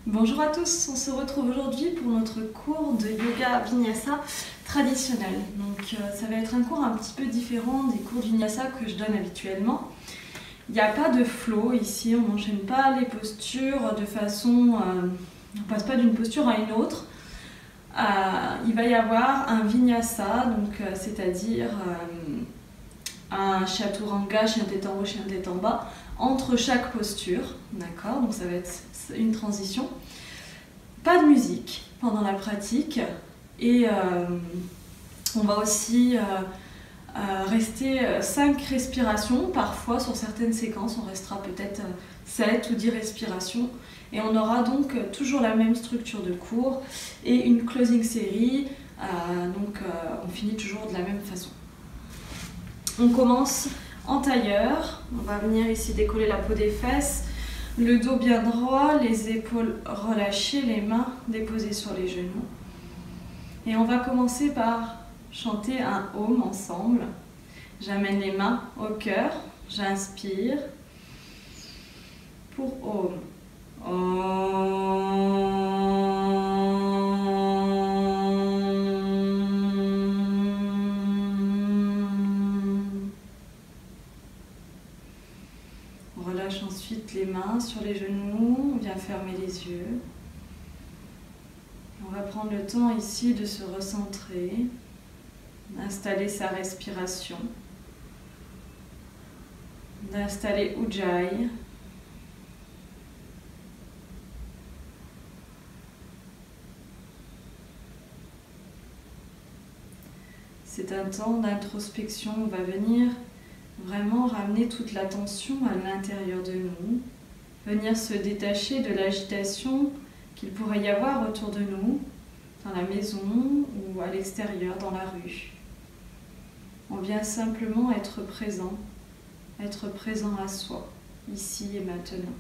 Bonjour à tous, on se retrouve aujourd'hui pour notre cours de yoga vinyasa traditionnel. Donc ça va être un cours un petit peu différent des cours de vinyasa que je donne habituellement. Il n'y a pas de flow ici, on n'enchaîne pas les postures de façon... on passe pas d'une posture à une autre. Il va y avoir un vinyasa, c'est-à-dire un chaturanga, chien tête en haut, chien tête en bas, entre chaque posture, d'accord? Donc ça va être une transition. Pas de musique pendant la pratique et on va aussi rester 5 respirations, parfois sur certaines séquences on restera peut-être 7 ou 10 respirations et on aura donc toujours la même structure de cours et une closing série, on finit toujours de la même façon. On commence en tailleur, on va venir ici décoller la peau des fesses, le dos bien droit, les épaules relâchées, les mains déposées sur les genoux. Et on va commencer par chanter un Om ensemble. J'amène les mains au cœur, j'inspire pour Om. On relâche ensuite les mains sur les genoux, on vient fermer les yeux. On va prendre le temps ici de se recentrer, d'installer sa respiration, d'installer Ujjayi. C'est un temps d'introspection, on va venir vraiment ramener toute l'attention à l'intérieur de nous, venir se détacher de l'agitation qu'il pourrait y avoir autour de nous, dans la maison ou à l'extérieur, dans la rue. On vient simplement être présent à soi, ici et maintenant.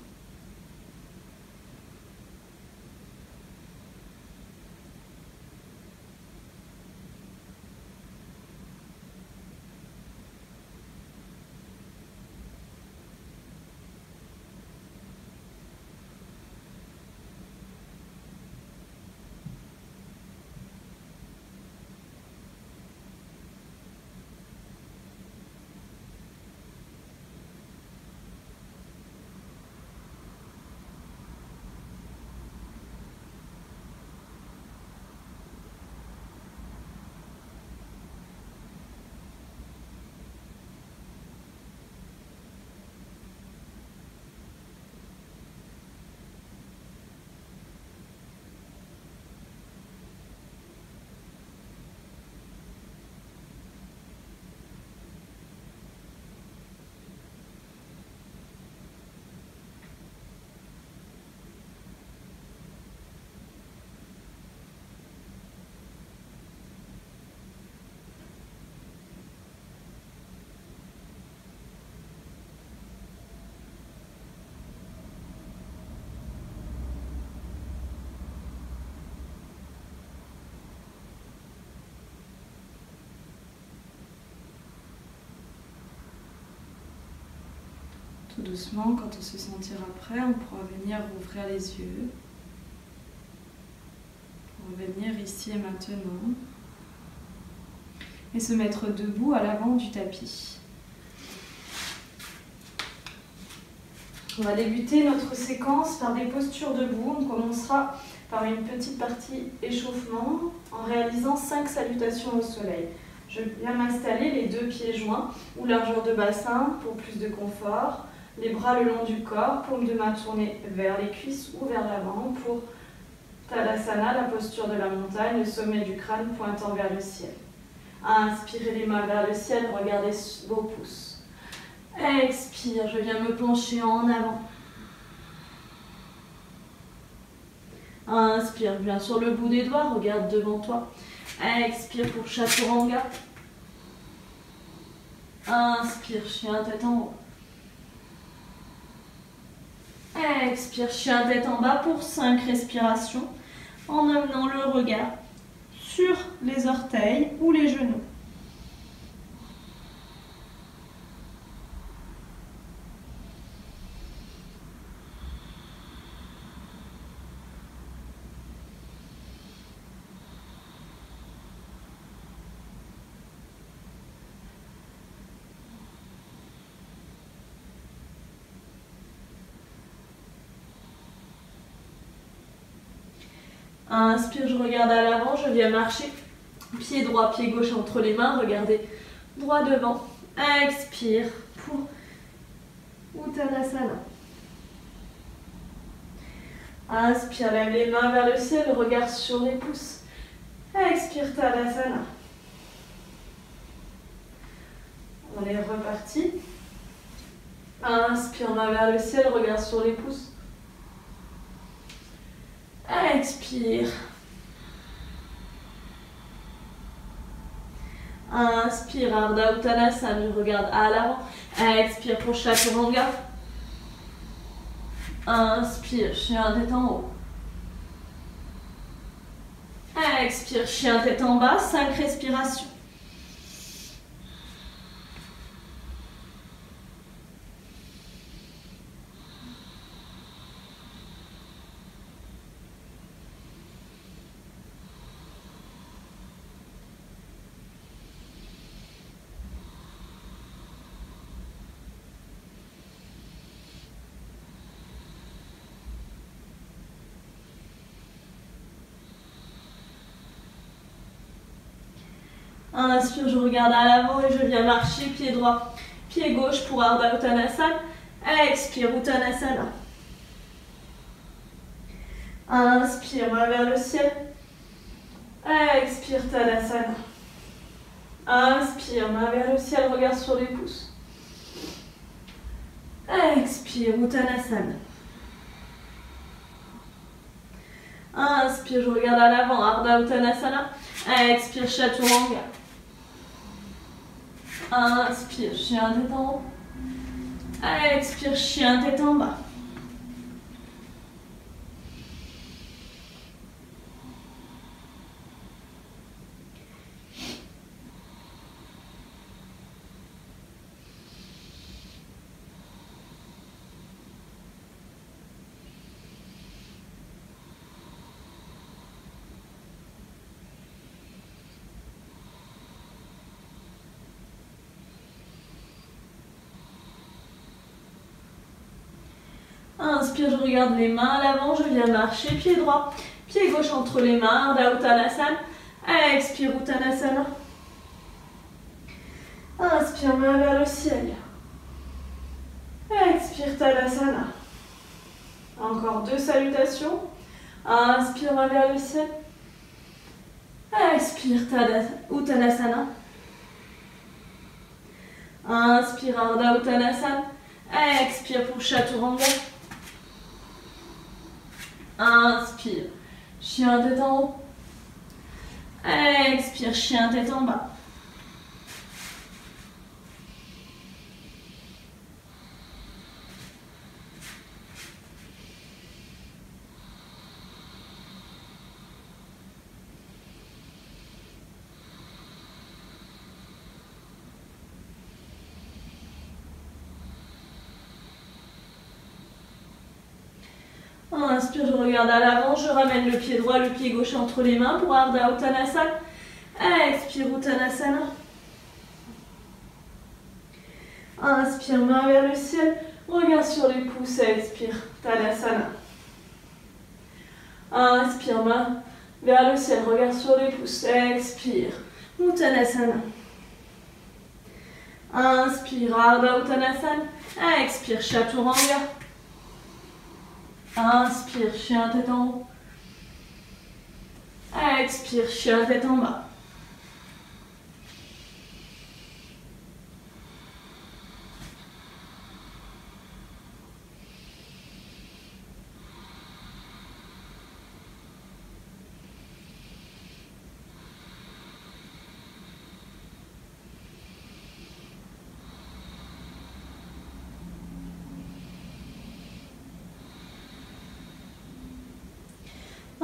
Tout doucement, quand on se sentira prêt, on pourra venir ouvrir les yeux. Pour revenir ici et maintenant. Et se mettre debout à l'avant du tapis. On va débuter notre séquence par des postures debout. On commencera par une petite partie échauffement en réalisant 5 salutations au soleil. Je viens m'installer les 2 pieds joints ou largeur de bassin pour plus de confort. Les bras le long du corps, paume de main tournée vers les cuisses ou vers l'avant pour Tadasana, la posture de la montagne, le sommet du crâne pointant vers le ciel. Inspirez les mains vers le ciel, regardez vos pouces. Expire, je viens me pencher en avant. Inspire, viens sur le bout des doigts, regarde devant toi. Expire pour Chaturanga. Inspire, chien tête en haut. Expire, chien tête en bas pour 5 respirations en amenant le regard sur les orteils ou les genoux. Inspire, je regarde à l'avant, je viens marcher. Pied droit, pied gauche entre les mains, regardez droit devant. Expire pour Uttanasana. Inspire, lève les mains vers le ciel, regard sur les pouces. Expire, Tadasana. On est reparti. Inspire, main vers le ciel, regard sur les pouces. Expire. Inspire, Ardha Uttanasana, je regarde à l'avant. Expire pour Chaturanga. Inspire, chien tête en haut. Expire, chien tête en bas, 5 respirations. Inspire, je regarde à l'avant et je viens marcher, pied droit, pied gauche pour Ardha Uttanasana. Expire, Uttanasana. Inspire, main vers le ciel. Expire, Tadasana. Inspire, main vers le ciel, regard sur les pouces. Expire, Uttanasana. Inspire, je regarde à l'avant, Ardha Uttanasana. Expire, Chaturanga. Inspire, chien tête en haut. Expire, chien tête en bas. Inspire, je regarde les mains à l'avant, je viens marcher, pied droit, pied gauche entre les mains, Ardha Uttanasana. Expire, Uttanasana. Inspire, main vers le ciel. Expire, Tadasana. Encore 2 salutations. Inspire, main vers le ciel. Expire, Uttanasana. Inspire, Ardha Uttanasana. Expire pour Chaturanga. Inspire, chien tête en haut. Expire, chien tête en bas. Inspire, je regarde à l'avant, je ramène le pied droit, le pied gauche entre les mains pour Ardha Uttanasana. Expire, Uttanasana. Inspire, main vers le ciel, regard sur les pouces, expire, Tadasana. Inspire, main vers le ciel, regard sur les pouces, expire, Uttanasana. Inspire, Ardha Uttanasana. Expire, Chaturanga. Inspire, chien tête en haut. Expire, chien tête en bas.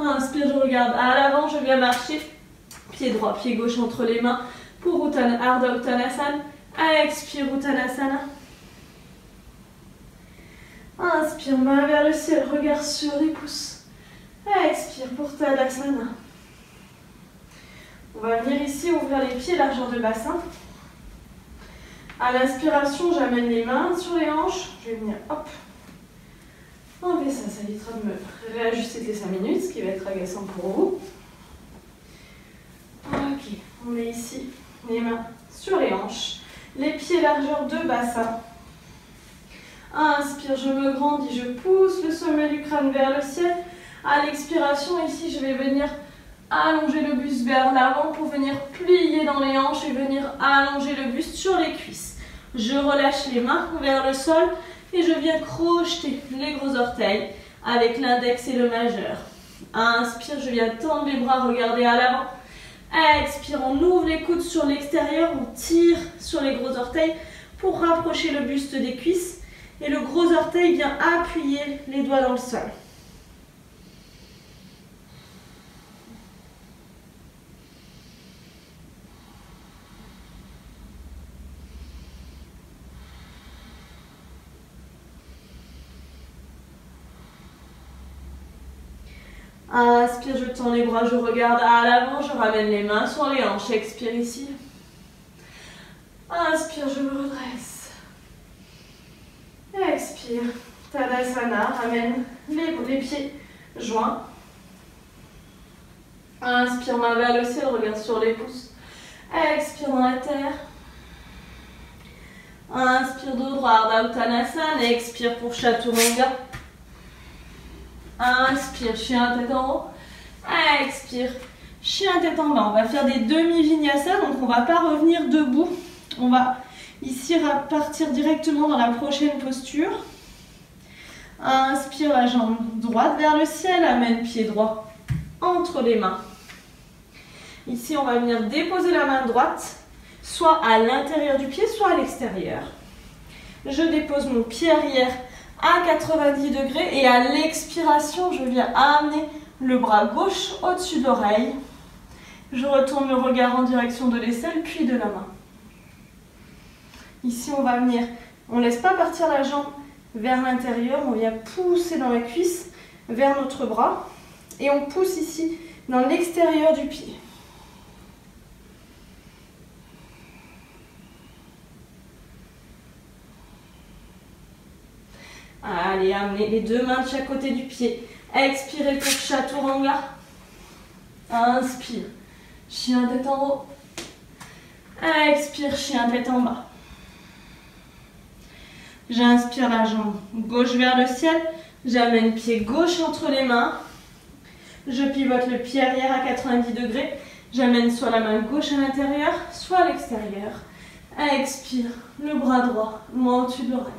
Inspire, je regarde à l'avant, je viens marcher. Pied droit, pied gauche entre les mains pour Ardha Uttanasana. Expire, Uttanasana. Inspire, main vers le ciel, regard sur les pouces. Expire pour Tadasana. On va venir ici ouvrir les pieds, largeur de bassin. À l'inspiration, j'amène les mains sur les hanches. Je vais venir, hop, Enlevez ça, ça évitera de me réajuster les 5 minutes, ce qui va être agaçant pour vous. Ok, on est ici, les mains sur les hanches, les pieds largeur de bassin. Inspire, je me grandis, je pousse le sommet du crâne vers le ciel. À l'expiration, ici, je vais venir allonger le buste vers l'avant pour venir plier dans les hanches et venir allonger le buste sur les cuisses. Je relâche les mains vers le sol et je viens crocheter les gros orteils avec l'index et le majeur. Inspire, je viens tendre les bras, regarder à l'avant. Expire, on ouvre les coudes sur l'extérieur, on tire sur les gros orteils pour rapprocher le buste des cuisses. Et le gros orteil vient appuyer les doigts dans le sol. Inspire, je tends les bras, je regarde à l'avant, je ramène les mains sur les hanches. Expire ici. Inspire, je me redresse. Expire. Tadasana, ramène les pieds joints. Inspire, main vers le ciel, regarde sur les pouces. Expire dans la terre. Inspire dos droit, Ardha Uttanasana. Expire pour Chaturanga. Inspire, chien tête en haut. Expire, chien tête en bas. On va faire des demi-vinyasa, donc on ne va pas revenir debout. On va ici partir directement dans la prochaine posture. Inspire, la jambe droite vers le ciel. Amène pied droit entre les mains. Ici, on va venir déposer la main droite, soit à l'intérieur du pied, soit à l'extérieur. Je dépose mon pied arrière à 90 degrés et à l'expiration, je viens amener le bras gauche au-dessus de l'oreille. Je retourne le regard en direction de l'aisselle puis de la main. Ici, on va venir, on ne laisse pas partir la jambe vers l'intérieur, on vient pousser dans la cuisse vers notre bras et on pousse ici dans l'extérieur du pied. Allez, amenez les deux mains de chaque côté du pied. Expirez pour Chaturanga. Inspire, chien tête en haut. Expire, chien tête en bas. J'inspire la jambe gauche vers le ciel. J'amène pied gauche entre les mains. Je pivote le pied arrière à 90 degrés. J'amène soit la main gauche à l'intérieur, soit à l'extérieur. Expire, le bras droit, loin au-dessus de l'oreille.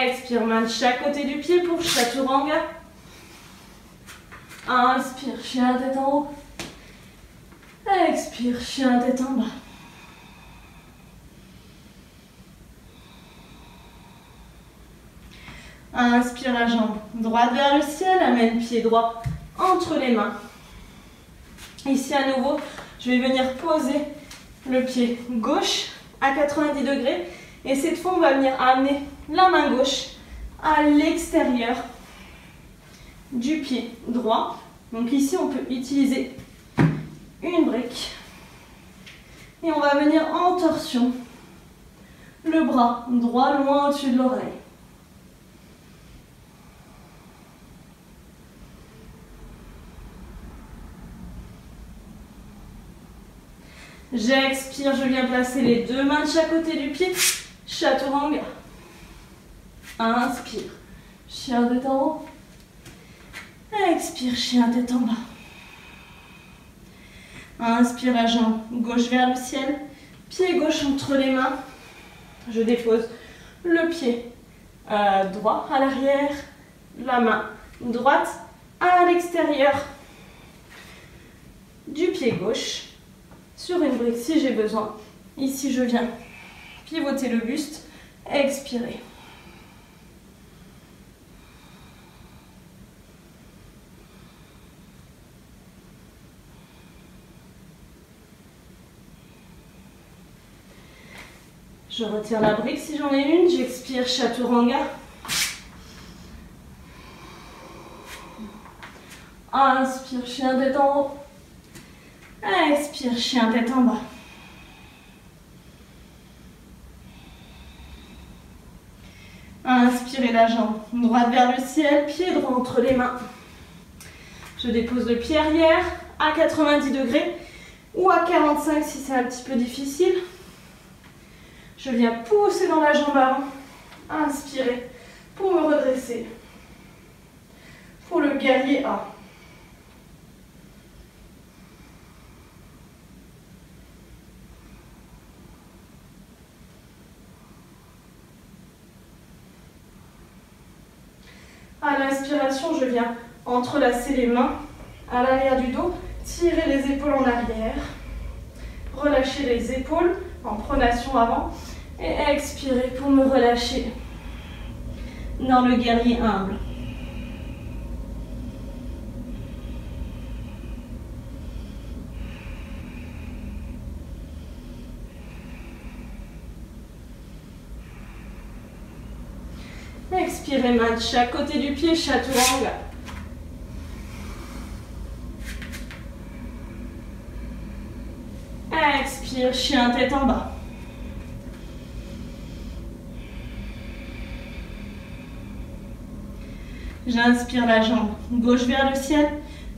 Expire, main de chaque côté du pied pour Chaturanga. Inspire, chien tête en haut. Expire, chien tête en bas. Inspire la jambe droite vers le ciel, amène pied droit entre les mains. Ici à nouveau, je vais venir poser le pied gauche à 90 degrés et cette fois on va venir amener la main gauche à l'extérieur du pied droit. Donc ici on peut utiliser une brique et on va venir en torsion, le bras droit loin au-dessus de l'oreille. J'expire, je viens placer les deux mains de chaque côté du pied, Chaturanga. Inspire, chien tête en haut. Expire, chien tête en bas. Inspire, la jambe gauche vers le ciel, pied gauche entre les mains. Je dépose le pied droit à l'arrière, la main droite à l'extérieur du pied gauche. Sur une brique si j'ai besoin. Ici, je viens pivoter le buste, expirer. Je retire la brique si j'en ai une, j'expire Chaturanga. Inspire, chien tête en haut. Expire, chien tête en bas. Inspirez la jambe droite vers le ciel, pied droit entre les mains. Je dépose le pied arrière à 90 degrés ou à 45 si c'est un petit peu difficile. Je viens pousser dans la jambe avant. Inspirez pour me redresser. Pour le guerrier A. À l'inspiration, je viens entrelacer les mains à l'arrière du dos, tirer les épaules en arrière, relâcher les épaules en pronation avant et expirer pour me relâcher dans le guerrier humble. Expirez, main de chaque côté du pied, chaturanga. Expire, chien tête en bas. J'inspire la jambe gauche vers le ciel,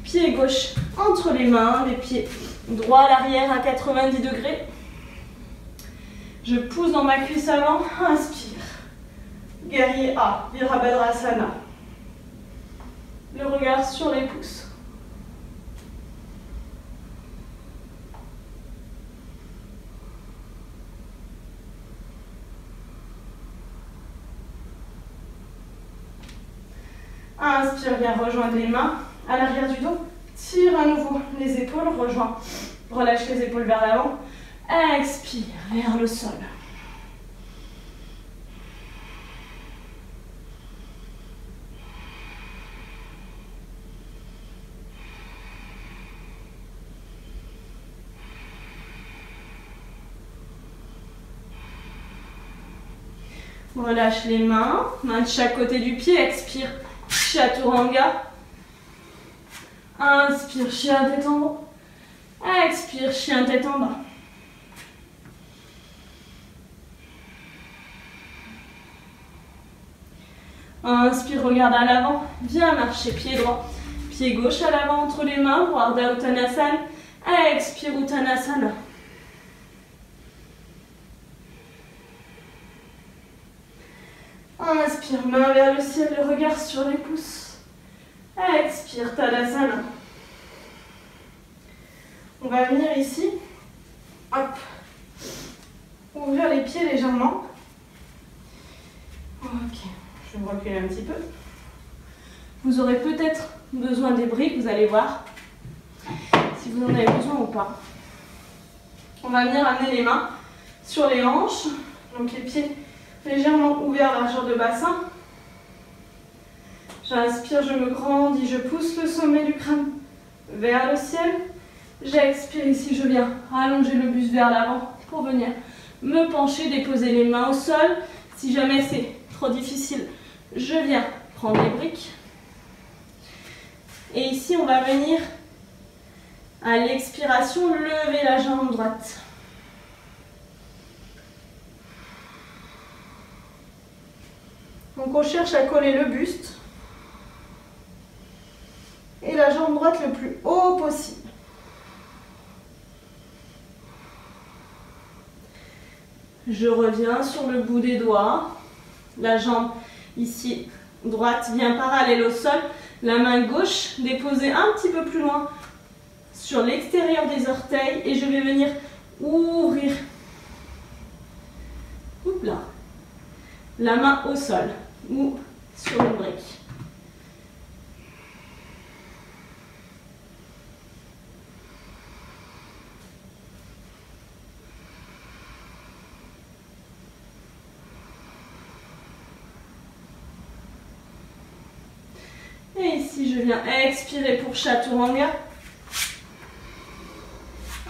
pied gauche entre les mains, les pieds droits à l'arrière à 90 degrés. Je pousse dans ma cuisse avant, inspire. Guerrier A, Virabhadrasana. Le regard sur les pouces. Inspire, viens rejoindre les mains à l'arrière du dos. Tire à nouveau les épaules, rejoins. Relâche les épaules vers l'avant. Expire vers le sol. Relâche les mains de chaque côté du pied, expire, chaturanga. Inspire, chien tête en haut. Expire, chien tête en bas. Inspire, regarde à l'avant, viens marcher pied droit, pied gauche à l'avant entre les mains, Urdhva Uttanasana. Expire, Uttanasana. Inspire, main vers le ciel, le regard sur les pouces. Expire, Tadasana. On va venir ici. Hop. Ouvrir les pieds légèrement. Ok, je vais me reculer un petit peu. Vous aurez peut-être besoin des briques, vous allez voir si vous en avez besoin ou pas. On va venir amener les mains sur les hanches, donc les pieds légèrement ouvert, largeur de bassin. J'inspire, je me grandis, je pousse le sommet du crâne vers le ciel. J'expire ici, je viens allonger le buste vers l'avant pour venir me pencher, déposer les mains au sol. Si jamais c'est trop difficile, je viens prendre les briques. Et ici, on va venir à l'expiration, lever la jambe droite. Donc on cherche à coller le buste et la jambe droite le plus haut possible. Je reviens sur le bout des doigts. La jambe ici droite vient parallèle au sol. La main gauche déposée un petit peu plus loin sur l'extérieur des orteils et je vais venir ouvrir. Oups là. La main au sol ou sur une brique. Et ici, je viens expirer pour chaturanga.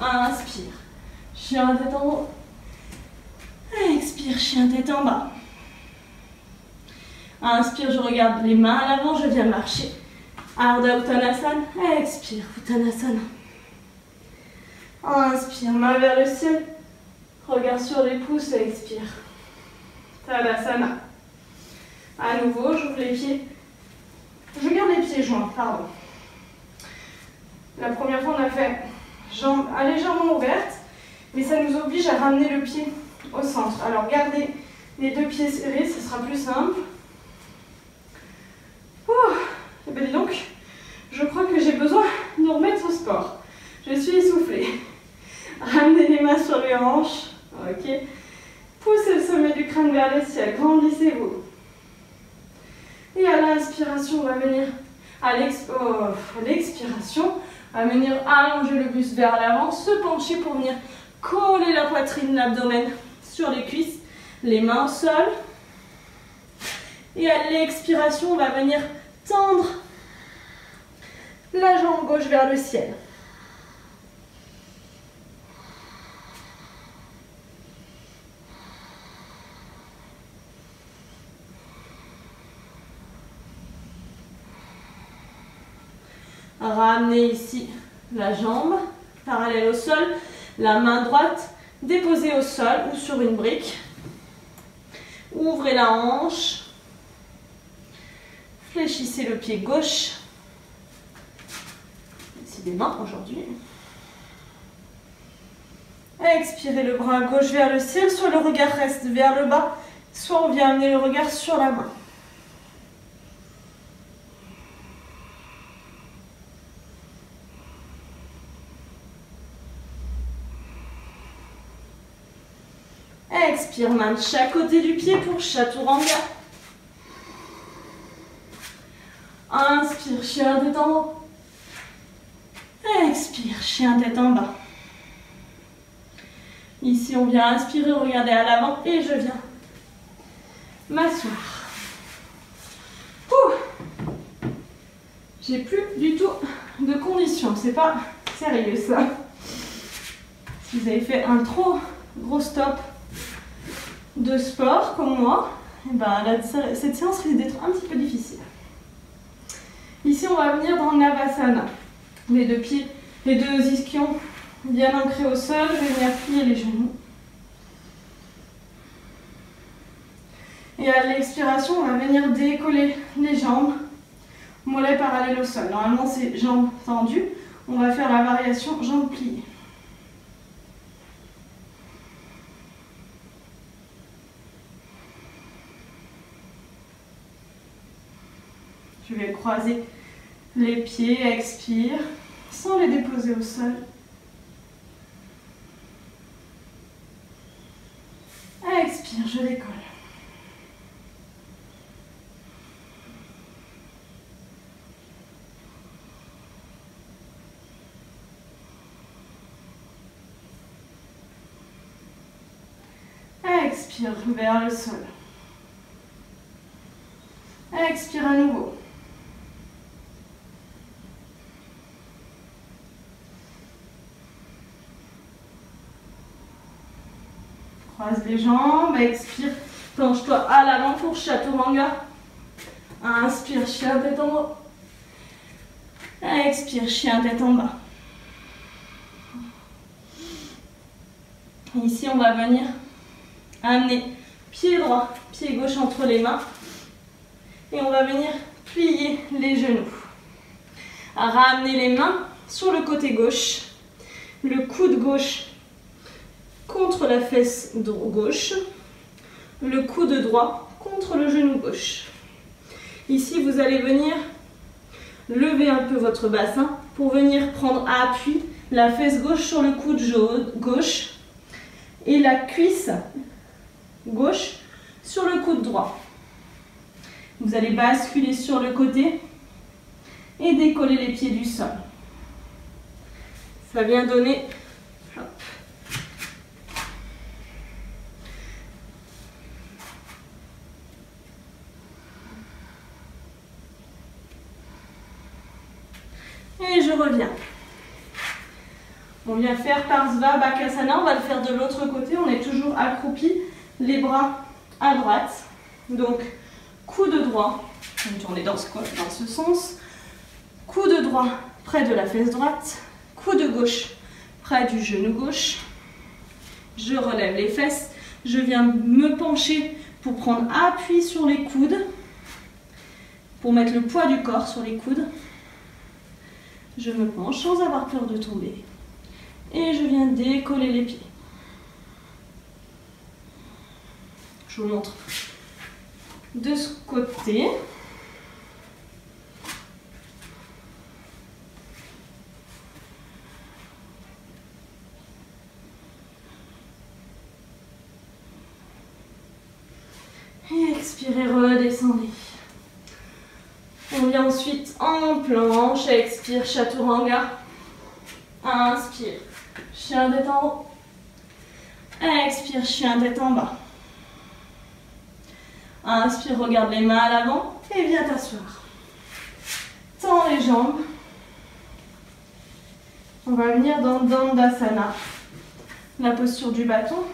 Inspire, chien tête en haut. Expire, chien tête en bas. Inspire, je regarde les mains à l'avant, je viens marcher Ardha Uttanasana, expire, Uttanasana. Inspire, main vers le ciel, regard sur les pouces, expire. Tadasana. À nouveau, j'ouvre les pieds. Je garde les pieds joints, pardon. La première fois, on a fait jambes légèrement ouvertes, mais ça nous oblige à ramener le pied au centre. Alors, gardez les deux pieds serrés, ce sera plus simple. Et bien dis donc, je crois que j'ai besoin de remettre au sport. Je suis essoufflée. Ramenez les mains sur les hanches. Ok. Poussez le sommet du crâne vers le ciel. Grandissez-vous. Et à l'inspiration, on va venir à l'expiration, on va venir allonger le buste vers l'avant, se pencher pour venir coller la poitrine, l'abdomen sur les cuisses, les mains au sol. Et à l'expiration, on va venir tendre la jambe gauche vers le ciel. Ramenez ici la jambe parallèle au sol, la main droite déposée au sol ou sur une brique. Ouvrez la hanche, fléchissez le pied gauche. Décidément aujourd'hui. Expirez le bras gauche vers le ciel, soit le regard reste vers le bas, soit on vient amener le regard sur la main. Expire, main de chaque côté du pied pour Chaturanga. Inspire, chien tête en haut. Expire, chien tête en bas. Ici, on vient inspirer, regarder à l'avant et je viens m'asseoir. J'ai plus du tout de condition, c'est pas sérieux ça. Si vous avez fait un trop gros stop de sport comme moi, et ben cette séance risque d'être un petit peu difficile. Ici, on va venir dans Navasana. Les deux pieds, les deux ischions bien ancrés au sol. Je vais venir plier les genoux. Et à l'expiration, on va venir décoller les jambes. Mollets parallèles au sol. Normalement, c'est jambes tendues. On va faire la variation jambes pliées. Je vais croiser les pieds, expire, sans les déposer au sol. Expire, je décolle. Expire vers le sol. Expire à nouveau. Croise les jambes, expire, penche-toi à l'avant pour Chaturanga. Inspire, chien tête en haut. Expire, chien tête en bas. Ici, on va venir amener pied droit, pied gauche entre les mains. Et on va venir plier les genoux. Ramener les mains sur le côté gauche. Le coude gauche contre la fesse gauche, le coude droit contre le genou gauche. Ici, vous allez venir lever un peu votre bassin pour venir prendre à appui la fesse gauche sur le coude gauche et la cuisse gauche sur le coude droit. Vous allez basculer sur le côté et décoller les pieds du sol. Ça vient donner... Hop. Et je reviens. On vient faire Parsva Bakasana. On va le faire de l'autre côté. On est toujours accroupi, les bras à droite. Donc, coude droit. On va tourner dans ce sens. droit près de la fesse droite, coude gauche près du genou gauche. Je relève les fesses, je viens me pencher pour prendre appui sur les coudes, pour mettre le poids du corps sur les coudes. Je me penche sans avoir peur de tomber. Et je viens décoller les pieds. Je vous montre de ce côté. Et expirez, redescendez. On vient ensuite en planche, expire, chaturanga. Inspire, chien tête en haut. Expire, chien tête en bas. Inspire, regarde les mains à l'avant et viens t'asseoir. Tends les jambes. On va venir dans Dandasana. La posture du bâton.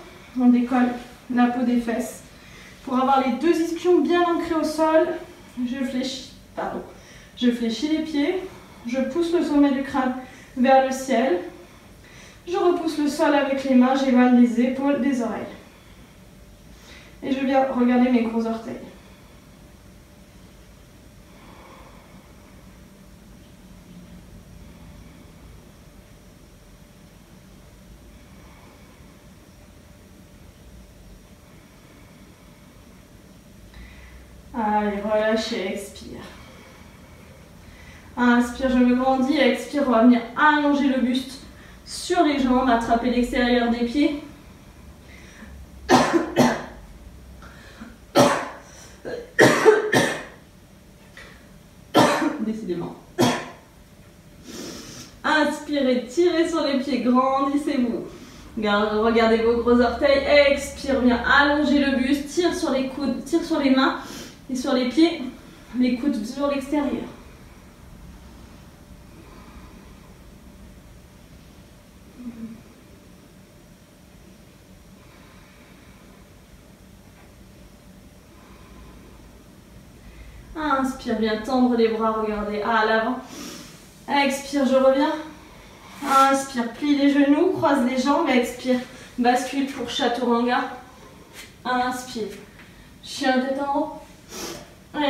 On décolle la peau des fesses. Pour avoir les deux ischions bien ancrés au sol, je fléchis les pieds. Je pousse le sommet du crâne vers le ciel. Je repousse le sol avec les mains. J'éloigne les épaules des oreilles. Et je viens regarder mes gros orteils. Allez, relâchez, expire. Inspire, je me grandis. Expire, on va venir allonger le buste sur les jambes, attraper l'extérieur des pieds. Décidément. Inspirez, tirez sur les pieds, grandissez-vous. Regardez vos gros orteils. Expire, viens allonger le buste, tire sur les coudes, tire sur les mains et sur les pieds, les coudes sur l'extérieur. Inspire, bien tendre les bras, regardez à l'avant. Expire, je reviens. Inspire, plie les genoux, croise les jambes. Expire, bascule pour chaturanga. Inspire, chien tête en haut.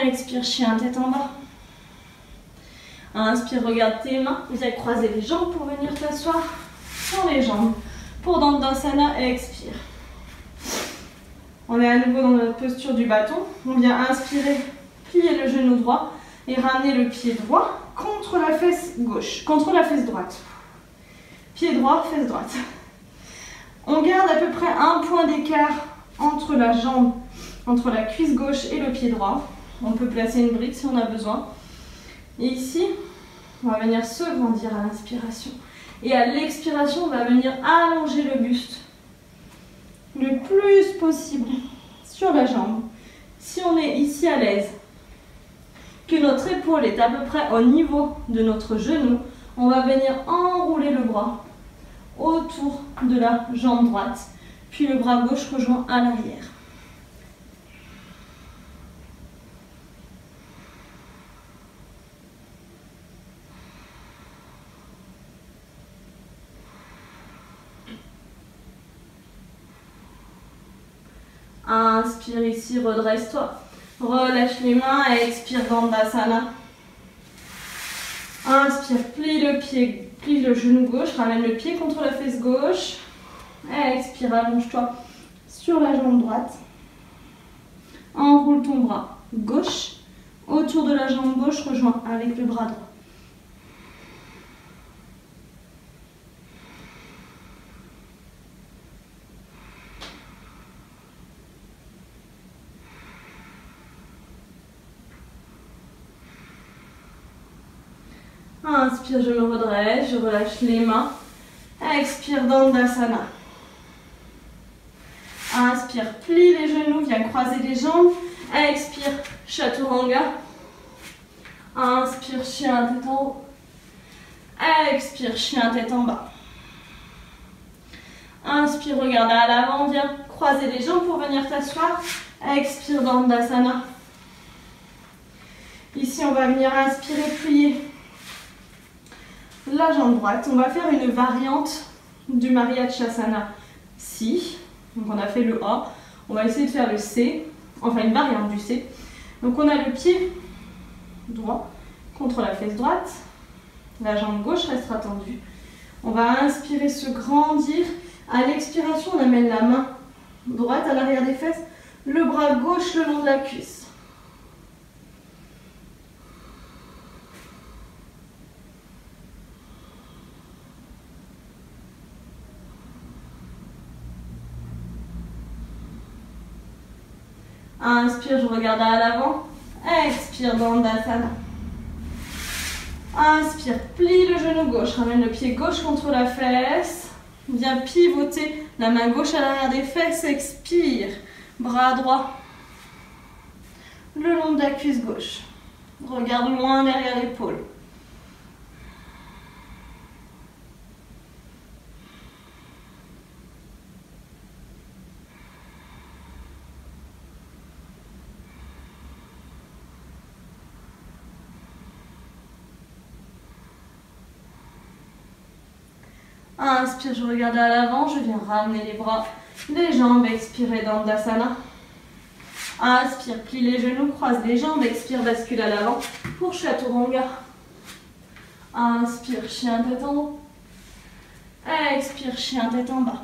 Expire, chien tête en bas. Inspire, regarde tes mains. Viens croiser les jambes pour venir t'asseoir sur les jambes. Pour Dandasana, expire. On est à nouveau dans notre posture du bâton. On vient inspirer, plier le genou droit et ramener le pied droit contre la fesse gauche, contre la fesse droite. Pied droit, fesse droite. On garde à peu près un point d'écart entre la jambe, entre la cuisse gauche et le pied droit. On peut placer une brique si on a besoin. Et ici, on va venir se grandir à l'inspiration. Et à l'expiration, on va venir allonger le buste le plus possible sur la jambe. Si on est ici à l'aise, que notre épaule est à peu près au niveau de notre genou, on va venir enrouler le bras autour de la jambe droite, puis le bras gauche rejoint à l'arrière. Inspire ici, redresse-toi. Relâche les mains et expire Dandasana. Inspire, plie le pied, plie le genou gauche, ramène le pied contre la fesse gauche. Expire, allonge-toi sur la jambe droite. Enroule ton bras gauche autour de la jambe gauche, rejoins avec le bras droit. Inspire, je me redresse, je relâche les mains. Expire, Dandasana. Inspire, plie les genoux, viens croiser les jambes. Expire, chaturanga. Inspire, chien tête en haut. Expire, chien tête en bas. Inspire, regarde à l'avant, viens croiser les jambes pour venir t'asseoir. Expire, Dandasana. Ici, on va venir inspirer, plier la jambe droite. On va faire une variante du Mariyachasana Si. Donc on a fait le A. On va essayer de faire le C. Enfin une variante du C. Donc on a le pied droit contre la fesse droite. La jambe gauche restera tendue. On va inspirer, se grandir. À l'expiration, on amène la main droite à l'arrière des fesses. Le bras gauche le long de la cuisse. Inspire, je regarde à l'avant. Expire, Dandasana. Inspire, plie le genou gauche. Ramène le pied gauche contre la fesse. Viens pivoter la main gauche à l'arrière des fesses. Expire. Bras droit le long de la cuisse gauche. Regarde loin derrière l'épaule. Inspire, je regarde à l'avant, je viens ramener les bras, les jambes, expirer Dandasana. Inspire, plie les genoux, croise les jambes, expire, bascule à l'avant pour Chaturanga. Inspire, chien tête en haut. Expire, chien tête en bas.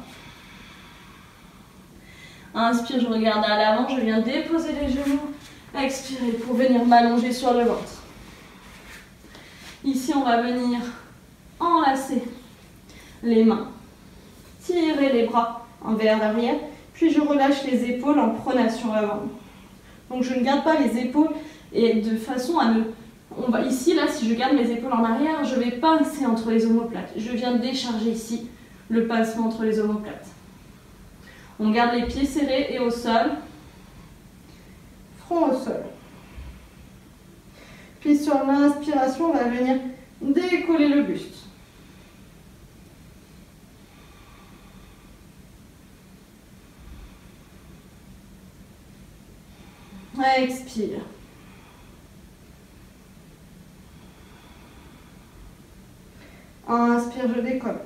Inspire, je regarde à l'avant, je viens déposer les genoux. Expirez pour venir m'allonger sur le ventre. Ici, on va venir enlacer les mains, tirer les bras en vers l'arrière, puis je relâche les épaules en pronation avant. Donc je ne garde pas les épaules et de façon à ne... Ici, là, si je garde mes épaules en arrière, je vais pincer entre les omoplates. Je viens décharger ici le pincement entre les omoplates. On garde les pieds serrés et au sol, front au sol. Puis sur l'inspiration, on va venir décoller le buste. Expire. Inspire, je décolle.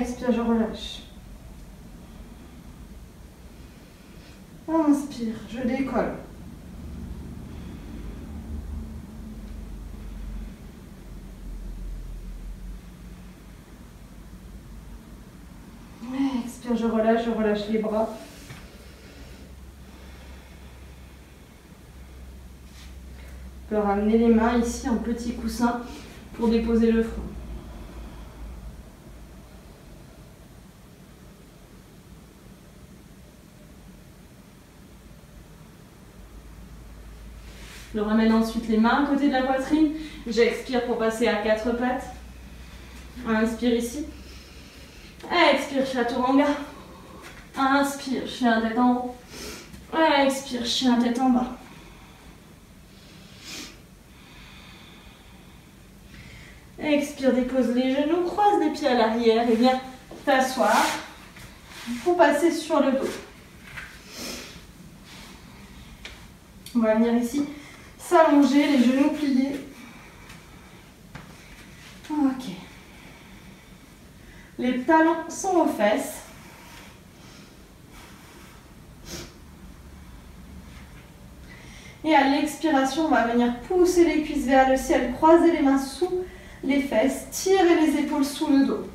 Expire, je relâche. Inspire, je décolle. Expire, je relâche les bras. On peut ramener les mains ici en petit coussin pour déposer le front. Je ramène ensuite les mains à côté de la poitrine. J'expire pour passer à quatre pattes. Inspire ici. Expire, Chaturanga. Inspire, chien tête en haut. Expire, chien tête en bas. Expire, dépose les genoux, croise les pieds à l'arrière et viens t'asseoir pour passer sur le dos. On va venir ici s'allonger, les genoux pliés. Ok. Les talons sont aux fesses. Et à l'expiration, on va venir pousser les cuisses vers le ciel, croiser les mains sous les fesses, tirer les épaules sous le dos.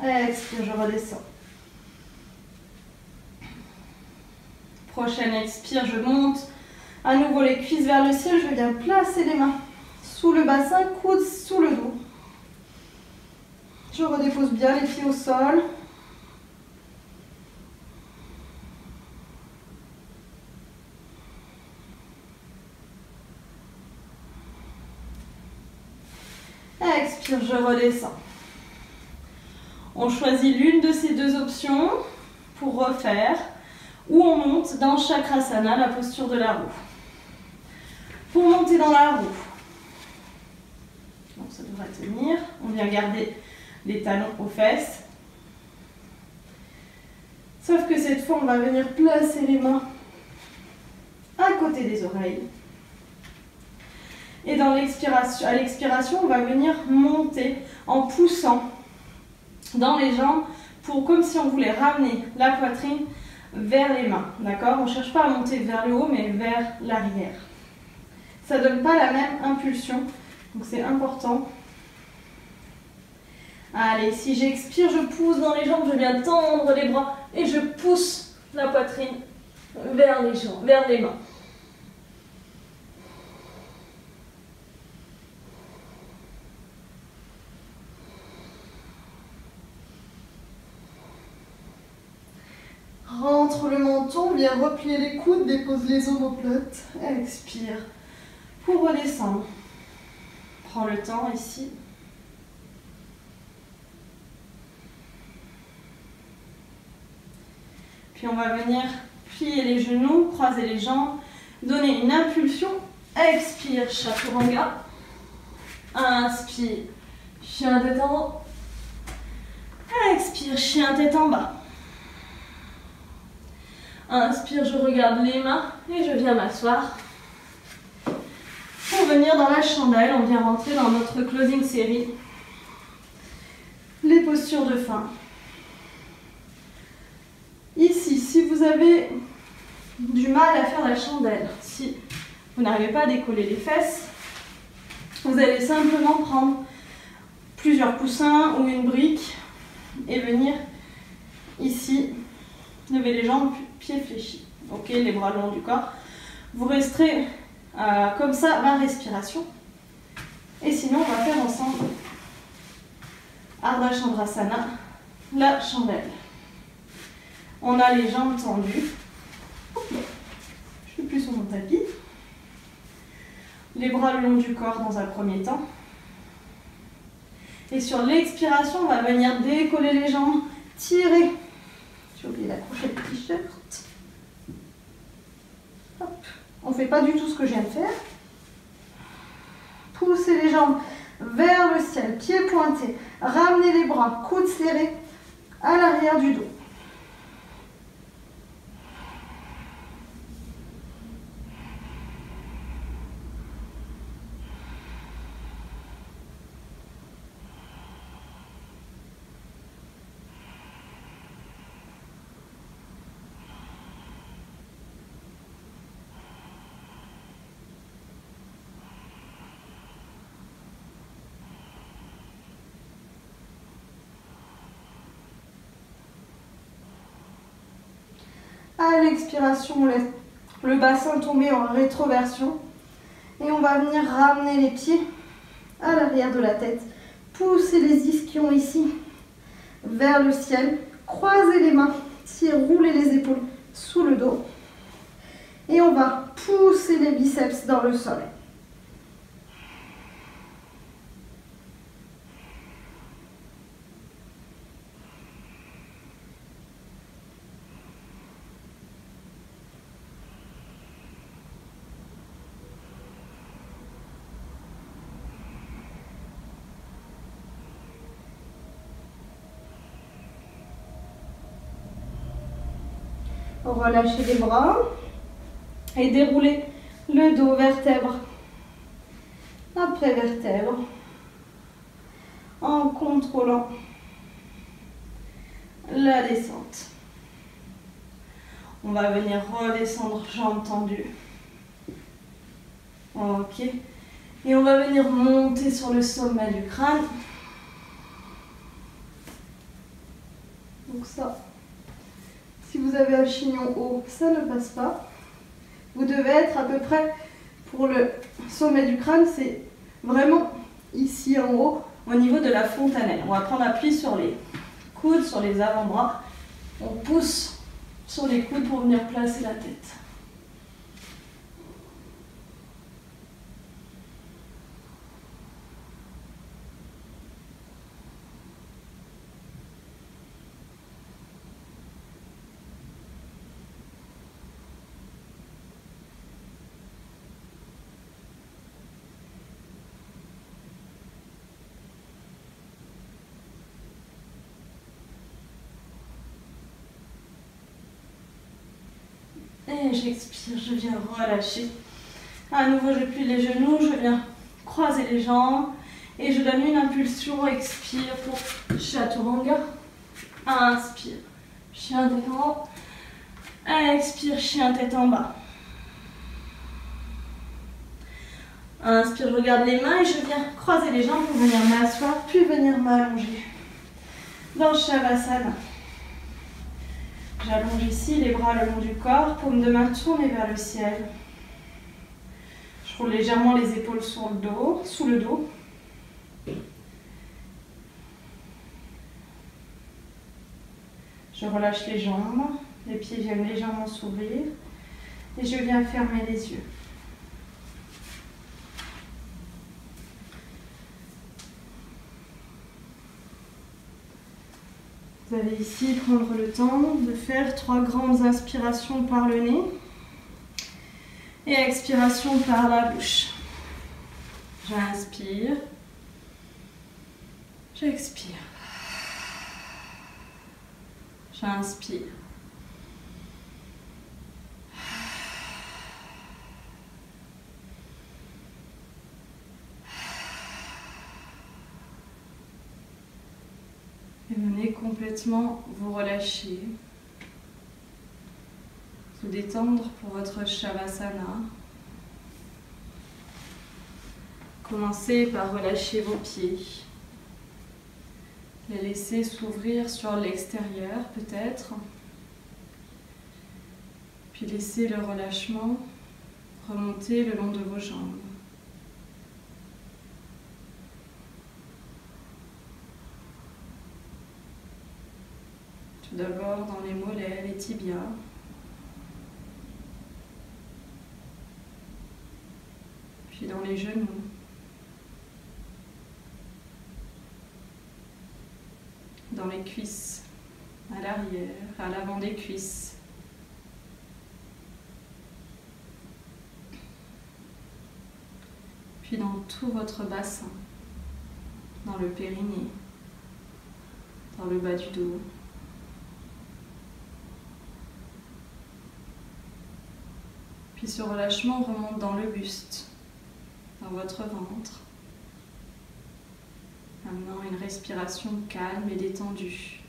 Expire, je redescends. Prochaine expire, je monte. À nouveau les cuisses vers le ciel, je viens placer les mains sous le bassin, coudes sous le dos. Je redépose bien les pieds au sol. Expire, je redescends. On choisit l'une de ces deux options. pour refaire où on monte dans Chakrasana, la posture de la roue. Pour monter dans la roue, donc ça devrait tenir, on vient garder les talons aux fesses. Sauf que cette fois, on va venir placer les mains à côté des oreilles. Et dans l'expiration, à l'expiration, on va venir monter en poussant dans les jambes pour comme si on voulait ramener la poitrine vers les mains. D'accord? On ne cherche pas à monter vers le haut, mais vers l'arrière. Ça ne donne pas la même impulsion, donc c'est important. Allez, si j'expire, je pousse dans les jambes, je viens tendre les bras et je pousse la poitrine vers les jambes, vers les mains. Rentre le menton, viens replier les coudes, dépose les omoplates. Expire pour redescendre. Prends le temps ici. Puis on va venir plier les genoux, croiser les jambes, donner une impulsion. Expire, Chaturanga. Inspire, chien tête en haut. Expire, chien tête en bas. Inspire, je regarde les mains et je viens m'asseoir. Pour venir dans la chandelle, on vient rentrer dans notre closing série. Les postures de fin. Ici, si vous avez du mal à faire la chandelle, si vous n'arrivez pas à décoller les fesses, vous allez simplement prendre plusieurs coussins ou une brique et venir ici, lever les jambes, pieds fléchis. Ok, les bras le long du corps. Vous resterez comme ça 20 respirations. Et sinon, on va faire ensemble Ardha Chandrasana, la chandelle. On a les jambes tendues. Je ne suis plus sur mon tapis. Les bras le long du corps dans un premier temps. Et sur l'expiration, on va venir décoller les jambes, tirer. J'ai oublié d'accrocher le t-shirt. On ne fait pas du tout ce que je viens de faire. Poussez les jambes vers le ciel, pieds pointés. Ramenez les bras, coudes serrés à l'arrière du dos. À l'expiration, on laisse le bassin tomber en rétroversion. Et on va venir ramener les pieds à l'arrière de la tête. Poussez les ischions ici vers le ciel. Croisez les mains, roulez les épaules sous le dos. Et on va pousser les biceps dans le sol. Relâchez les bras et déroulez le dos vertèbre après vertèbre en contrôlant la descente. On va venir redescendre jambes tendues. Ok. Et on va venir monter sur le sommet du crâne. Donc ça. Si vous avez un chignon haut, ça ne passe pas. Vous devez être à peu près, pour le sommet du crâne, c'est vraiment ici en haut, au niveau de la fontanelle. On va prendre appui sur les coudes, sur les avant-bras. On pousse sur les coudes pour venir placer la tête. Et j'expire, je viens relâcher. À nouveau, je plie les genoux, je viens croiser les jambes. Et je donne une impulsion, expire pour Chaturanga. Inspire, chien tête en haut. Expire, chien tête en bas. Inspire, je regarde les mains et je viens croiser les jambes pour venir m'asseoir, puis venir m'allonger. Dans Shavasana. J'allonge ici les bras le long du corps, paume de main tournée vers le ciel. Je roule légèrement les épaules sous le dos. Je relâche les jambes, les pieds viennent légèrement s'ouvrir et je viens fermer les yeux. Vous allez ici prendre le temps de faire 3 grandes inspirations par le nez et expiration par la bouche. J'inspire, j'expire. J'inspire. Et venez complètement vous relâcher, vous détendre pour votre Shavasana. Commencez par relâcher vos pieds. Les laisser s'ouvrir sur l'extérieur peut-être. Puis laissez le relâchement remonter le long de vos jambes. Tout d'abord dans les mollets, les tibias. Puis dans les genoux. Dans les cuisses, à l'arrière, à l'avant des cuisses. Puis dans tout votre bassin, dans le périnée, dans le bas du dos. Puis ce relâchement remonte dans le buste, dans votre ventre. Maintenant, une respiration calme et détendue.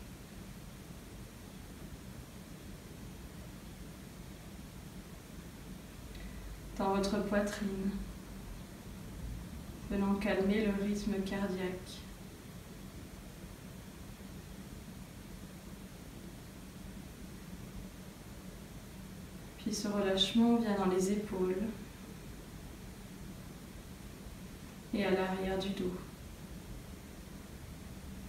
Dans votre poitrine, venant calmer le rythme cardiaque. Puis ce relâchement vient dans les épaules et à l'arrière du dos.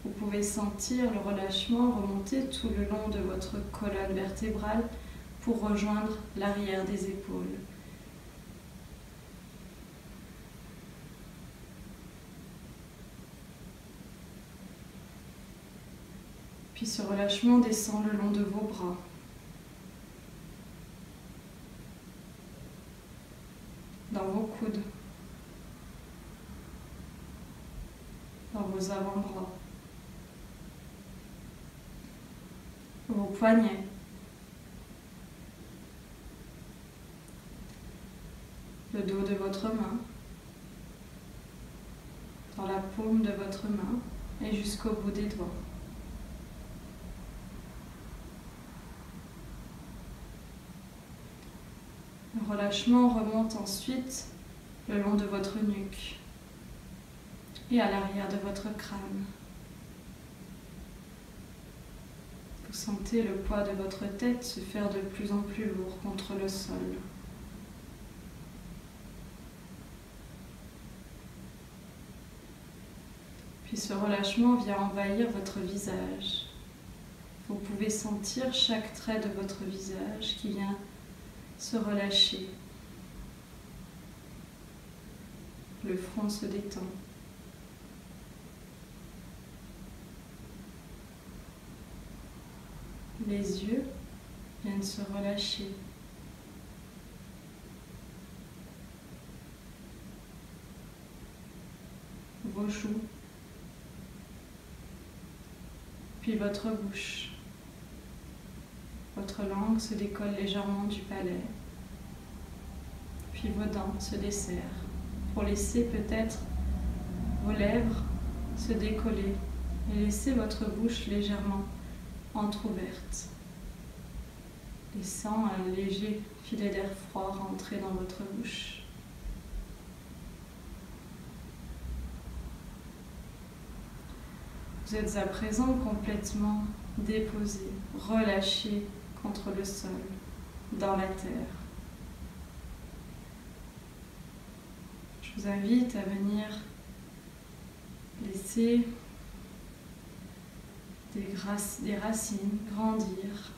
Vous pouvez sentir le relâchement remonter tout le long de votre colonne vertébrale pour rejoindre l'arrière des épaules. Puis ce relâchement descend le long de vos bras. Dans vos coudes. Dans vos avant-bras. Vos poignets. Le dos de votre main. Dans la paume de votre main et jusqu'au bout des doigts. Le relâchement remonte ensuite le long de votre nuque et à l'arrière de votre crâne. Vous sentez le poids de votre tête se faire de plus en plus lourd contre le sol. Puis ce relâchement vient envahir votre visage. Vous pouvez sentir chaque trait de votre visage qui vient se relâcher. Le front se détend. Les yeux viennent se relâcher. Vos joues. Puis votre bouche. Votre langue se décolle légèrement du palais, puis vos dents se desserrent pour laisser peut-être vos lèvres se décoller et laisser votre bouche légèrement entrouverte, laissant un léger filet d'air froid rentrer dans votre bouche. Vous êtes à présent complètement déposé, relâché contre le sol, dans la terre. Je vous invite à venir laisser des racines grandir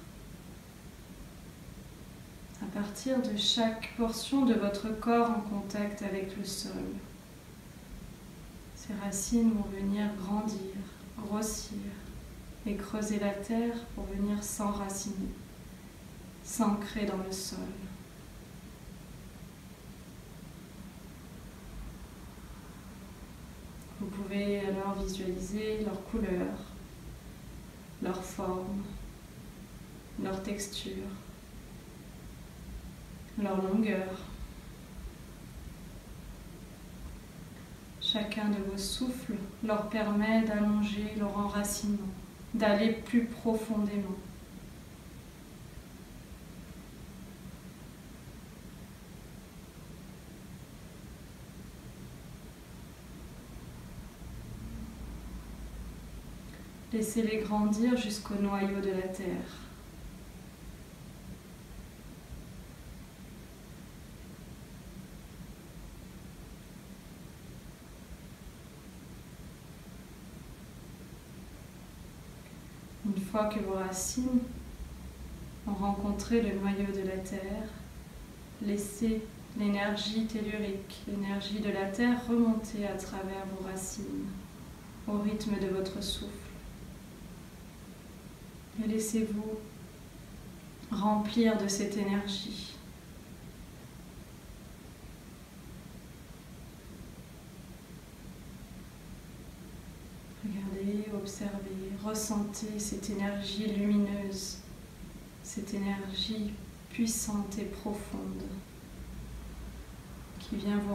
à partir de chaque portion de votre corps en contact avec le sol. Ces racines vont venir grandir, grossir et creuser la terre pour venir s'enraciner, s'ancrer dans le sol. Vous pouvez alors visualiser leur couleur, leur forme, leur texture, leur longueur. Chacun de vos souffles leur permet d'allonger leur enracinement, d'aller plus profondément. Laissez-les grandir jusqu'au noyau de la terre. Une fois que vos racines ont rencontré le noyau de la terre, laissez l'énergie tellurique, l'énergie de la terre remonter à travers vos racines, au rythme de votre souffle. Et laissez-vous remplir de cette énergie. Regardez, observez, ressentez cette énergie lumineuse, cette énergie puissante et profonde qui vient vous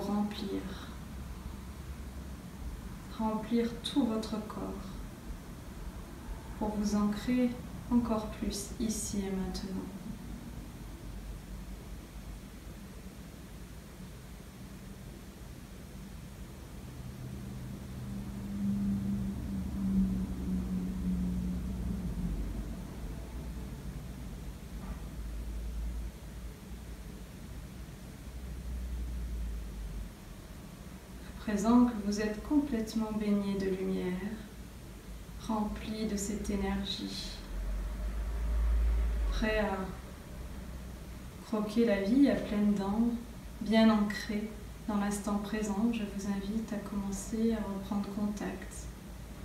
remplir tout votre corps pour vous ancrer encore plus ici et maintenant. À présent que vous êtes complètement baigné de lumière, rempli de cette énergie, prêt à croquer la vie à pleines dents, bien ancré dans l'instant présent, je vous invite à commencer à reprendre contact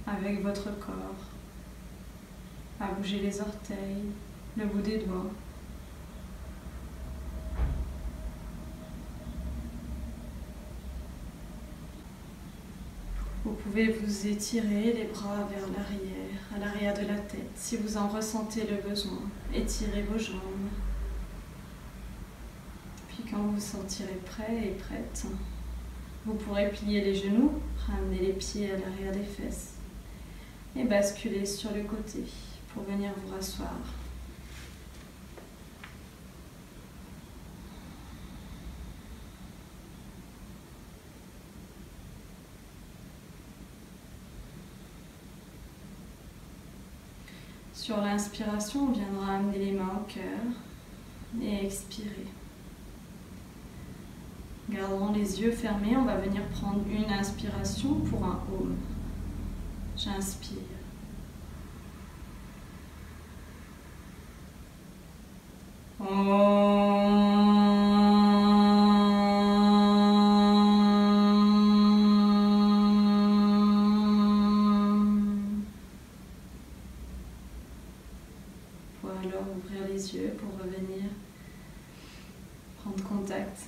avec votre corps, à bouger les orteils, le bout des doigts. Vous pouvez vous étirer les bras vers l'arrière, à l'arrière de la tête, si vous en ressentez le besoin. Étirez vos jambes. Puis quand vous vous sentirez prêt et prête, vous pourrez plier les genoux, ramener les pieds à l'arrière des fesses et basculer sur le côté pour venir vous rasseoir. Sur l'inspiration, on viendra amener les mains au cœur et expirer. Gardons les yeux fermés, on va venir prendre une inspiration pour un Om. J'inspire. Alors ouvrir les yeux pour revenir prendre contact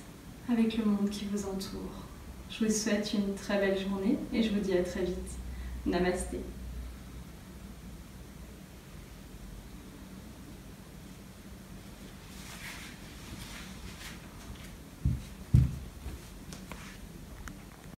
avec le monde qui vous entoure. Je vous souhaite une très belle journée et je vous dis à très vite. Namasté.